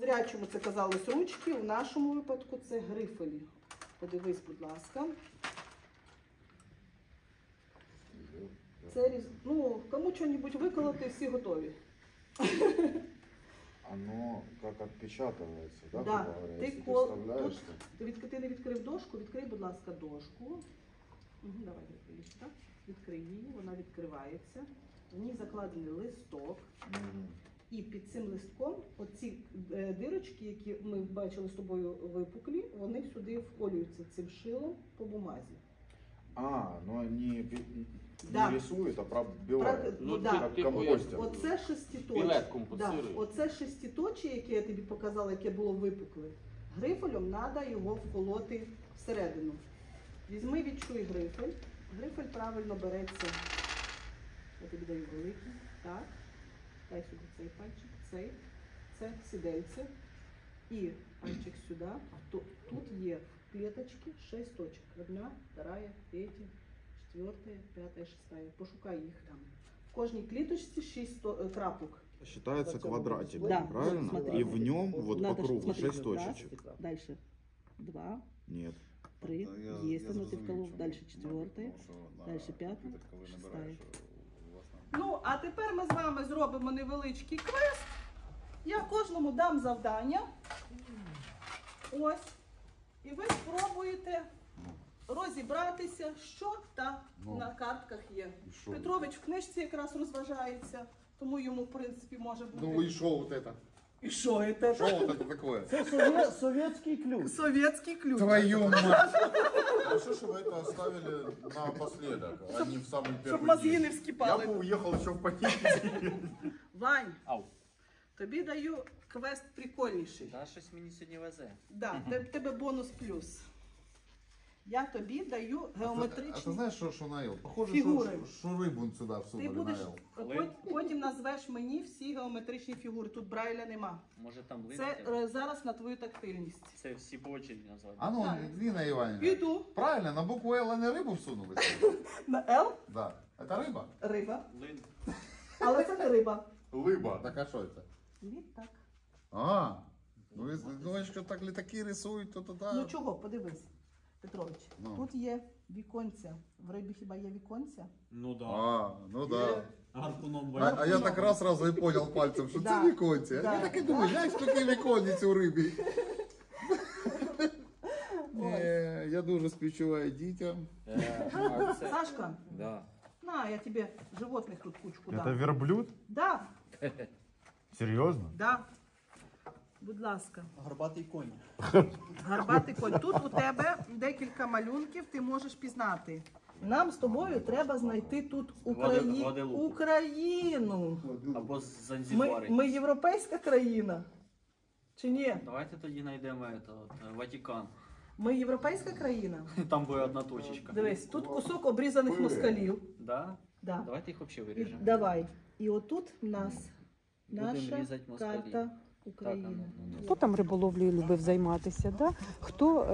Зрячому це казалось ручки, у нашому випадку це грифелі. Подивись, будь ласка. Це, ну, кому що-небудь виколоти, всі готові. Оно как отпечатывается, да? Да. Ти Ты не відкрив дошку, відкрий, будь ласка, дошку. Давай, відкриєш, так? Відкрий її, вона відкривається. В ній закладений листок. І під цим листком оці дирочки, які ми бачили з тобою випуклі, вони сюди вколюються цим шилом по бумазі. Ну они не рисуют, а пробивают. Ну, как компостер. Оце шеститочі. Оце шеститочі, яке я тобі показала, яке було випукле. Грифелем треба його вколоти всередину. Візьми, відчуй грифель. Грифель правильно береться. Я тобі даю великий. Так. Дай сюди цей пальчик, це сідельце. І пальчик сюди. Тут є в клеточці 6 точок. 1, 2, 3, 4, 5, 6. Пошукай їх там. В кожній клеточці 6 крапок. Считается квадратик, Да, правильно? смотри. И в нем вот Надо, по кругу смотри, 6 точечек. Дальше 2, Нет. 3, есть, но ты вколол. Дальше 4, дальше 5, 6. Ну, а тепер ми з вами зробимо невеличкий квест. Я кожному дам завдання. Ось. І ви спробуєте розібратися, що там на картках є. Петрович в книжці якраз розважається, тому йому, в принципі, може бути... Ну и шо вот это? І що це? Что вот это такое? Это советский ключ. Советский ключ. Твою мать! Хорошо, что вы это оставили напоследок, а не в самый первый Щоб мозги день. не вскипали. Я бы уехал еще в понедельник. Вань, тобі даю квест прикольніший. Да, щось мені сьогодні везе. Да, тебе бонус плюс. Я тобі даю А ты геометричні знаешь, что наел? Похоже, фигуры. что рыбу сюда Ти всунули будеш, наел. потім назвеш мені всі геометричні фігури. Тут Брайля нема. Може там Це линити? зараз на твою тактильність. Це всі по очереді назвати. А ну, Нина Ивановна. Піду. Правильно, на букву Л они рыбу всунули? На Л Да. Это рыба? риба. Лин. Але це не риба. Лыба. Так а что это? Літак. Ну если думаешь, что так летаки рисуют, то да. Ну чого, подивись, Петрович. Ну. Тут є віконця. В рибі хіба є віконця? Ну да. Ну да. Гарпуном А я так раз сразу и понял пальцем, что Да. это віконці. Да. Я так и думаю, знаешь, какие віконниці у рибі. Я дуже співчуваю дітям. Сашка, Да. на, я тебе животних тут кучку Это дам. верблюд? Да, Серьезно? да. Будь ласка. Горбатий конь. Гарбатий конь. Тут у тебе декілька малюнків, ти можеш пізнати. Нам з тобою треба знайти тут Гваделупу. Україну. Або з Занзібари. Ми європейська країна? Чи ні? Давайте тоді знайдемо Ватикан. Ми європейська країна? Там буде одна точечка. Дивись, тут кусок обрізаних москалів. Да? Да. Давайте їх взагалі І, виріжемо. давай. І отут в нас Будемо наша різати москалів. карта України. Хто там риболовлею любив займатися? Да? Хто,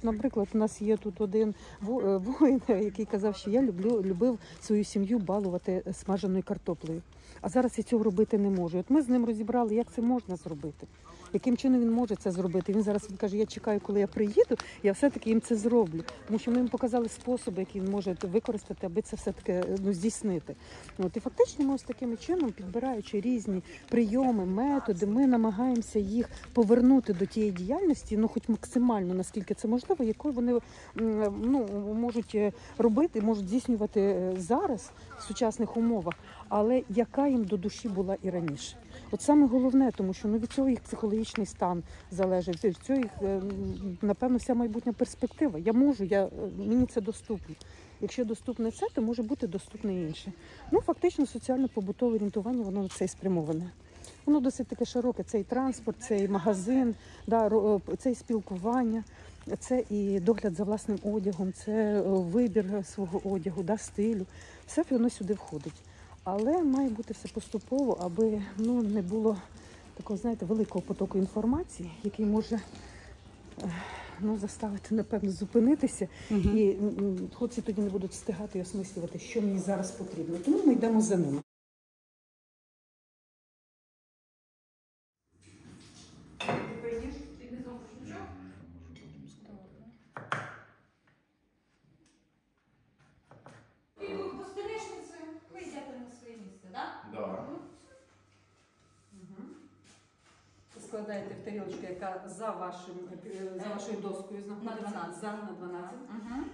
наприклад, у нас є тут один воїн, який казав, що я любив свою сім'ю балувати смаженою картоплею. А зараз я цього робити не можу. От ми з ним розібрали, як це можна зробити. Яким чином він може це зробити? Він зараз каже, я чекаю, коли я приїду, я все-таки їм це зроблю. Тому що ми їм показали способи, які він може використати, аби це все-таки здійснити. От, і фактично ми ось таким чином, підбираючи різні прийоми, методи, ми намагаємося їх повернути до тієї діяльності, ну хоч максимально, наскільки це можливо, яку вони можуть робити, можуть здійснювати зараз в сучасних умовах, але яка їм до душі була і раніше. От саме головне, тому що від цього їх психологічний стан залежить, від цього їх, напевно, вся майбутня перспектива. Я можу, мені це доступно. Якщо доступне це, то може бути доступне інше. Ну, фактично, соціально-побутове орієнтування, воно на це і спрямоване. Воно досить таке широке. Це і транспорт, це і магазин, це і спілкування, це і догляд за власним одягом, це вибір свого одягу, стилю. Все воно сюди входить. Але має бути все поступово, аби не було такого, знаєте, великого потоку інформації, який може заставити, напевно, зупинитися. І хлопці тоді не будуть встигати і осмислювати, що мені зараз потрібно. Тому ми йдемо за ними. складаєте в тарілочку, яка за вашою доскою знаходиться. На 12. На 12. Угу.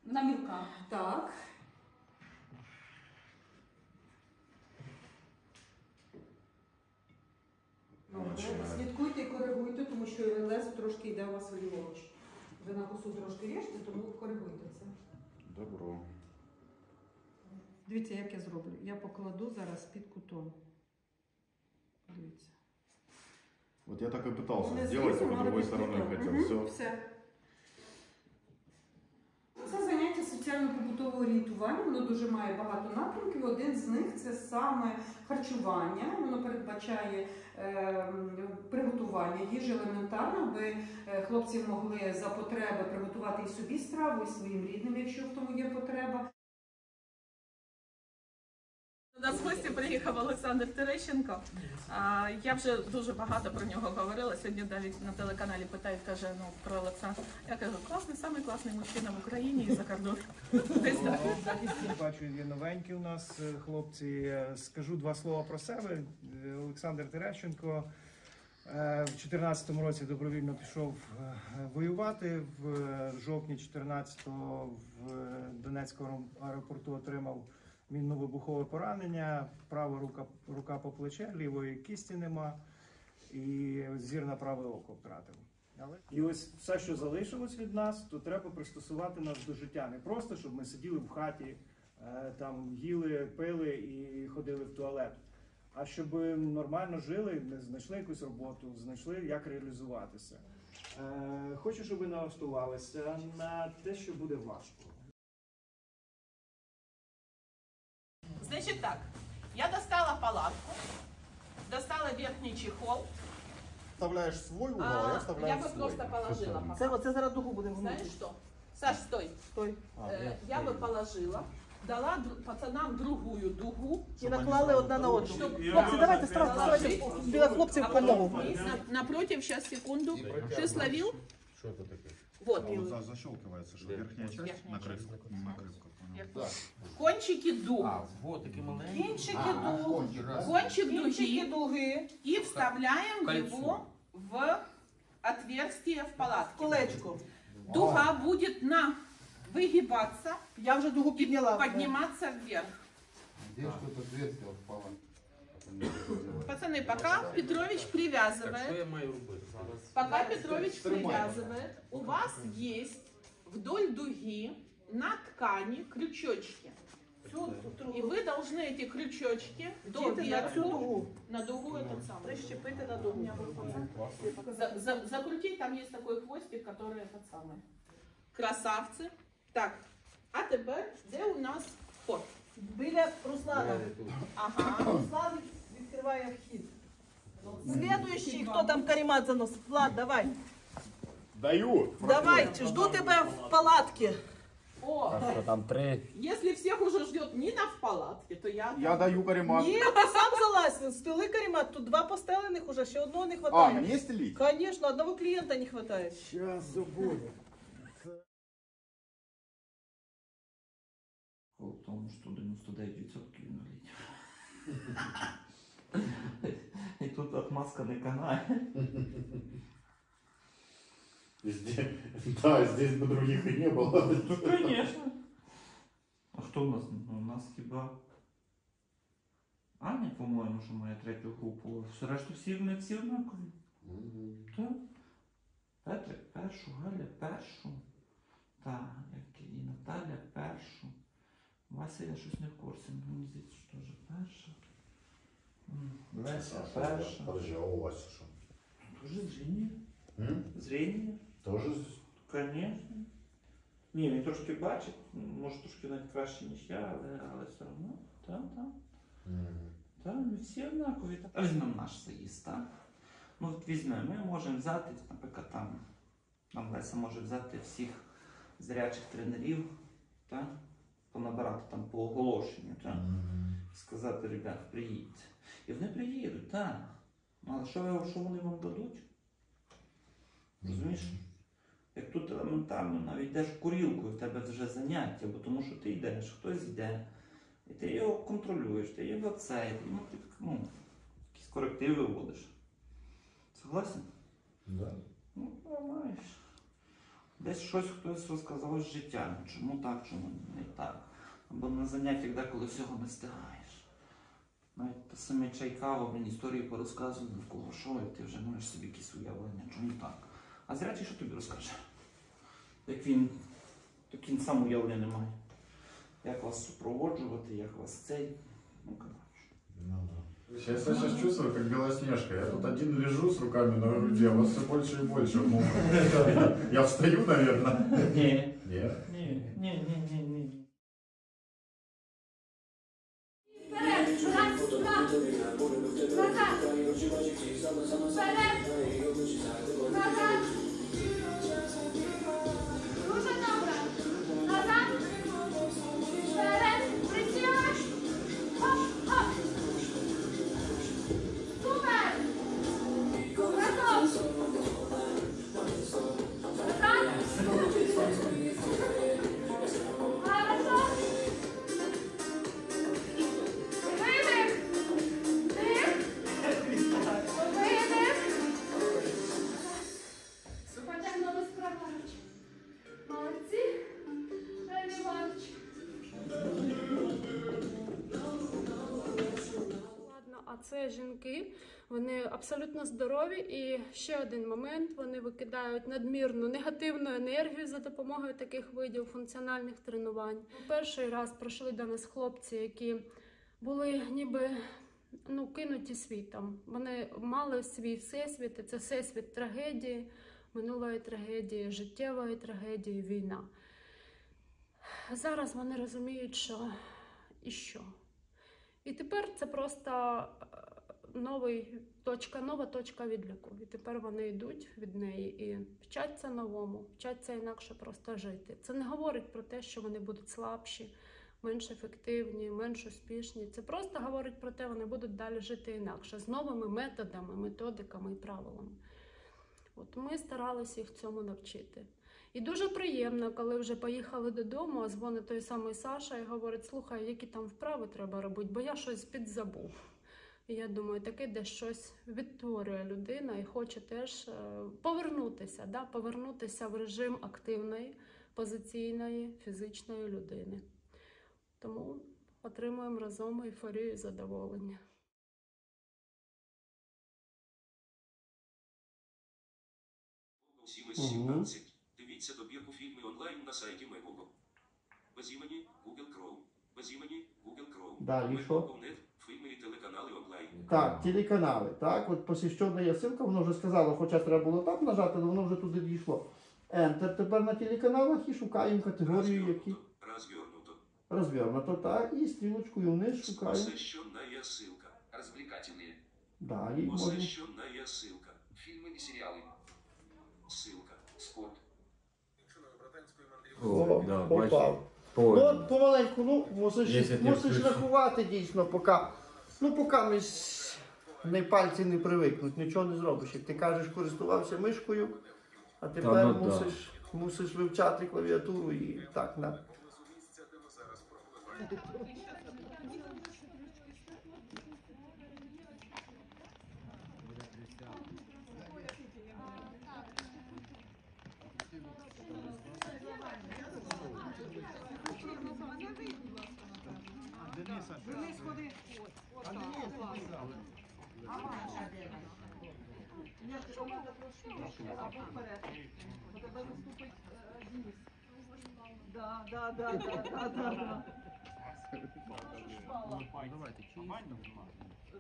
На мілка. Так. Слідкуйте і коригуйте, тому що лезо трошки йде у вас ліворуч. Ви на косу трошки ріжте, тому коригуйте це. Добро. Дивіться, як я зроблю. Я покладу зараз під кутом. Дивіться. Вот я так и пытался Не сделать, а знизу, по надо другой під стороне кутом. хотел. Мгм, Все. все. Це заняття соціально-побутового орієнтування, воно дуже має багато напрямків. Один з них це саме харчування. Воно передбачає приготування їжі елементарно, аби хлопці могли за потреби приготувати і собі страву, і своїм рідним, якщо в тому є потреба. До нас в гості приїхав Олександр Терещенко. Я вже дуже багато про нього говорила. Сьогодні навіть на телеканалі питають, каже, ну, про Олександра. Я кажу, класний, самий класний мужчина в Україні і за кордоном. Десь так. Бачу, є новенькі у нас хлопці. Скажу два слова про себе. Олександр Терещенко в 2014 році добровільно пішов воювати. В жовтні 2014-го в Донецькому аеропорту отримав мінно-вибухове поранення, права рука по плече, лівої кісті нема і зір на праве око втратив. І ось все, що залишилось від нас, то треба пристосувати нас до життя. Не просто, щоб ми сиділи в хаті, там їли, пили і ходили в туалет, а щоб нормально жили, знайшли якусь роботу, знайшли, як реалізуватися. Хочу, щоб ви налаштувалися на те, що буде важко. Значит так, я достала палатку, достала верхний чехол. Вставляешь свой угол, а я Я вставляю бы свой. просто положила. Це зараз дугу будемо Знаешь гнути. что? Саш, стой. Стой. Я бы положила, дала пацанам другую дугу. І наклали одна на одну. Щоб- Хлопці, давайте сразу Положить. ставайте біля хлопців А помогу. потом напротив, сейчас, секунду. Ты словил? Что это такое? Вот. Защелкивается, что верхняя часть Верхняя накрывка. Да. Кончики дуг. вот такі маленькі. Кінчики дуг. Кончик Кінчики дуги. дуги. И вставляем Кольцо. его в отверстие в палатке. Колечко. Дуга будет выгибаться, Я вже дугу підняла. подниматься вверх. Где что-то отверстие впало? Пацаны, пока Петрович привязывает, пока Петрович привязывает, у вас есть вдоль дуги на ткани крючочки. И вы должны эти крючочки до Діти на цю верху, дугу. на дугу этот самый. Прищепити на дугу. Закрутить, там есть такой хвостик, который этот самый. Красавцы. Так, а теперь где у нас вход? Біля Руслана. Ага. Руслан відкриває вхід. Слідуючий, хто там каремат заносить? Влад, давай. Даю. Давай, жду тебе в палатці. О, Там 3. если всех уже ждет Нина в палатке, то я... Я даю каремат. Ні, ти сам залазь, столи каремат, тут два постелених уже, ще одного не А, хватає. мне стелить? Конечно, одного клиента не хватает. Сейчас забуду. В тому, що 99% інвалідів. І тут отмазка не канає. Да, здесь бы других и не было. Ну, конечно. А хто у нас? У нас хіба Аня, по-моєму, що має третю групу. Все решту всі однакові. Так. Петрик першу, Галя першу. Так, як і Наталя першу. Вася, я щось не в курсі. Мені здається, що теж перша. Леся перша. Подожди, а у вас что? Тоже зріння. Зріння. Тоже? Конечно. Ні, він трошки бачить, може трошки навіть краще, ніж я, але все одно. Так. Так, ми всі однакові. Візьмемо наш заїзд, так? Ну от візьмемо, ми можемо взяти, наприклад, там Леся може взяти всіх зрячих тренерів, так? Понабирати там по оголошенню, так? Сказати, ребят, приїдьте. І вони приїдуть, так. Але що вони вам дадуть? Розумієш? Як тут елементарно навіть йдеш в курілку, і в тебе вже заняття, бо тому що ти йдеш, хтось йде, і ти його контролюєш, ти його якісь корективи вводиш. Це Согласен? Да. Ну, маєш. Десь щось хтось розказав з життя. Чому так, чому не так. Або на заняттях деколи всього не встигаєш. Навіть те саме Чайкава, він історії порозказує довкола що, і ти вже маєш собі якісь уявлення, чому так. А зрячий що тобі розкаже? Так він сам уявлення не має. Як вас супроводжувати, як вас цей. Ну, коротше. Ну, да. Сейчас я чувствую, как Белоснежка. Я тут один лежу с руками на груди, а вас все больше и больше. Я встаю, наверное. Ні. Нет? Ні. Вперед! Раз, два! Назад! Вперед! Назад! Дуже добре! Назад! Вперед! Присідаєш! Хоп, хоп! Супер! Разом! Назад! Хорошо! Видих! Дих! Видих! Потягнулись праворуч. Молодці! Ліворуч. Ладно, а це жінки, вони абсолютно здорові, і ще один момент, вони викидають надмірну негативну енергію за допомогою таких видів функціональних тренувань. Перший раз прийшли до нас хлопці, які були ніби кинуті світом. Вони мали свій всесвіт, і це всесвіт трагедії, минулої трагедії, життєвої трагедії, війна. Зараз вони розуміють, що і що. І тепер це просто нова точка відліку. І тепер вони йдуть від неї і вчаться новому, вчаться інакше просто жити. Це не говорить про те, що вони будуть слабші, менш ефективні, менш успішні. Це просто говорить про те, що вони будуть далі жити інакше, з новими методами, методиками і правилами. От ми старалися їх цьому навчити. І дуже приємно, коли вже поїхали додому, а дзвонить той самий Саша і говорить: слухай, які там вправи треба робити, бо я щось підзабув. І я думаю, таке десь щось відтворює людина і хоче теж повернутися в режим активної, позиційної, фізичної людини. Тому отримуємо разом ейфорію і задоволення. Дивіться добірку фільми онлайн на сайті Megogo. Без імені Google Chrome. Без імені Google Chrome. Далі що? Megogo.net, фільми і телеканали онлайн. Так, телеканали. Так, от посвящена є ссылка, воно вже сказало, хоча треба було так нажати, але воно вже туди дійшло. Enter тепер на телеканалах і шукаємо категорію, які... Розвернуто. Розвернуто, так, і стрілочкою вниз шукаємо. Посвященная ссылка. Развлекательные. Далі можна... Посвященная ссылка. Фильмы и сериалы. Ссылка. Спорт. О, да, попав. Ну, от помаленьку, мусиш рахувати дійсно, поки ми пальці не привикнуть, нічого не зробиш. Як ти кажеш, користувався мишкою, а тепер мусиш вивчати клавіатуру і так, на. Денис, ходи. Ні, ти треба трошки або вперед. Бо тебе виступить Денис. Да.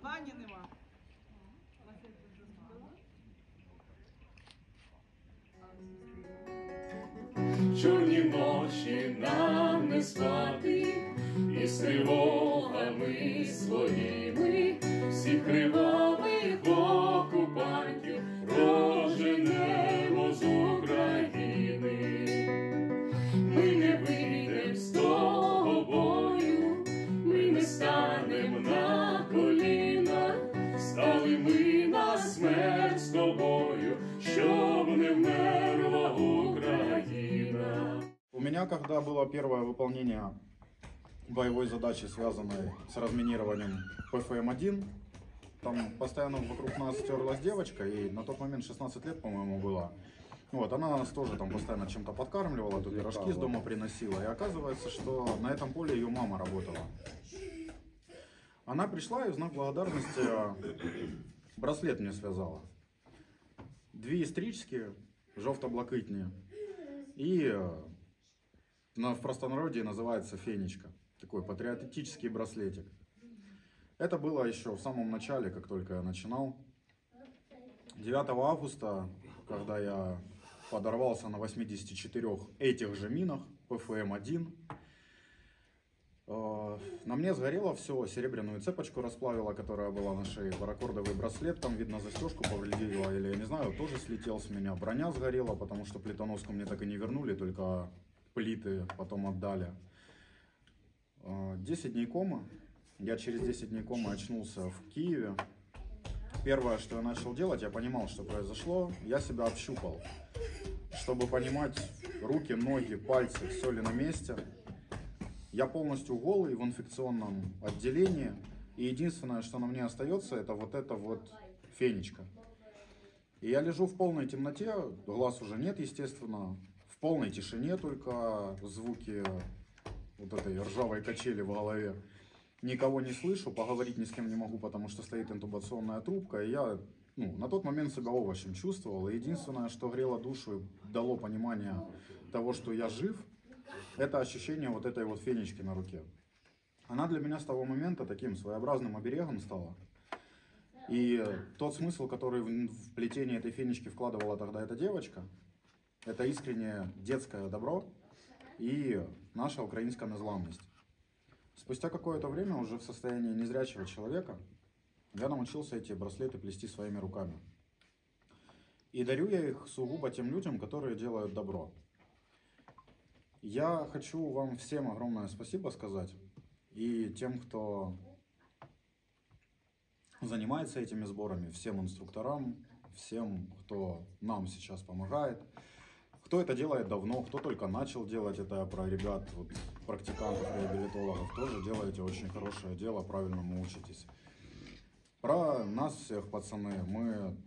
Вані нема. Чорні ночі нам не спати, і з тривогами своїми всіх кривавих окупантів проженемо з України. Ми не вийдем з того бою, ми не станем на коліна, стали ми на смерть з тобою, щоб не вмерла Україна. У меня, когда было первое выполнение боевой задачи, связанной с разминированием ПФМ-1, там постоянно вокруг нас стерлась девочка, и на тот момент 16 лет, по-моему, было. Вот, она нас тоже там постоянно чем-то подкармливала, то пирожки с дома приносила. И оказывается, что на этом поле ее мама работала. Она пришла и в знак благодарности браслет мне связала. 2 стрічки, жовто-блакитні, и в простонародье называется фенечка. Такой патриотический браслетик. Это было еще в самом начале, как только я начинал. 9 августа, когда я подорвался на 84 этих же минах, ПФМ-1, на мне сгорело все, серебряную цепочку расплавило, которая была на шее, паракордовый браслет, там видно застежку повредила, или я не знаю, тоже слетел с меня. Броня сгорела, потому что плитоноску мне так и не вернули, только плиты потом отдали. 10 дней комы. Я через 10 дней комы очнулся в Киеве. Первое, что я начал делать, я понимал, что произошло, я себя общупал, чтобы понимать руки, ноги, пальцы, все ли на месте. Я полностью голый в инфекционном отделении, и единственное, что на мне остается, это вот эта вот фенечка. И я лежу в полной темноте, глаз уже нет, естественно, в полной тишине, только звуки вот этой ржавой качели в голове. Никого не слышу, поговорить ни с кем не могу, потому что стоит интубационная трубка, и я на тот момент себя овощем чувствовал. И единственное, что грело душу и дало понимание того, что я жив, это ощущение вот этой вот фенечки на руке. Она для меня с того момента таким своеобразным оберегом стала. И тот смысл, который в плетение этой фенечки вкладывала тогда эта девочка, это искреннее детское добро и наша украинская незламность. Спустя какое-то время, уже в состоянии незрячего человека, я научился эти браслеты плести своими руками. И дарю я их сугубо тем людям, которые делают добро. Я хочу вам всем огромное спасибо сказать. И тем, кто занимается этими сборами, всем инструкторам, всем, кто нам сейчас помогает. Кто это делает давно, кто только начал делать это, про ребят, вот, практикантов, реабилитологов, тоже делаете очень хорошее дело, правильному учитесь. Про нас всех, пацаны, мы,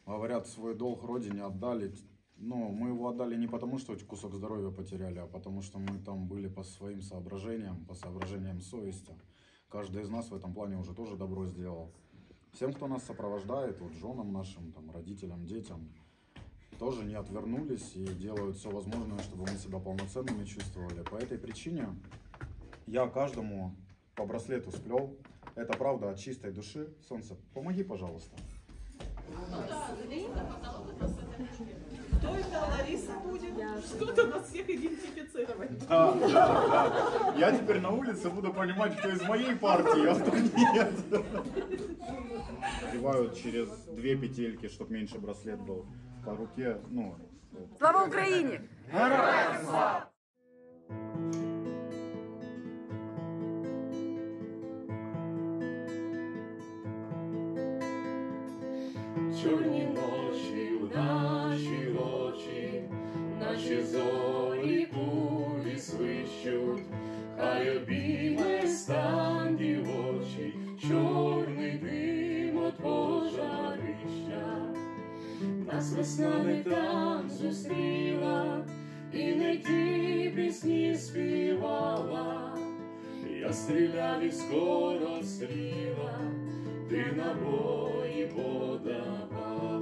говорят, свой долг родине отдали, но мы его отдали не потому, что кусок здоровья потеряли, а потому что мы там были по своим соображениям, по соображениям совести. Каждый из нас в этом плане уже тоже добро сделал. Всем, кто нас сопровождает, вот женам нашим, там, родителям, детям, тоже не отвернулись и делают все возможное, чтобы мы себя полноценными чувствовали. По этой причине я каждому по браслету сплел. Это правда от чистой души. Солнце, помоги, пожалуйста. Кто это, Лариса будет? Что-то нас всех идентифицировать. Да. Я теперь на улице буду понимать, кто из моей партии, а кто нет. Одевают через 2 петельки, чтобы меньше браслет был. По руке, Слава Україні! Героям слава! Чорні ночі в наші очі, наші зорі кулі свищуть, хай обійме стан дівочі, чорний дим от пожарища. Нас весна не там зустріла, і не ті пісні співала. Я стріляв і скоро стріла, ти набої подавав.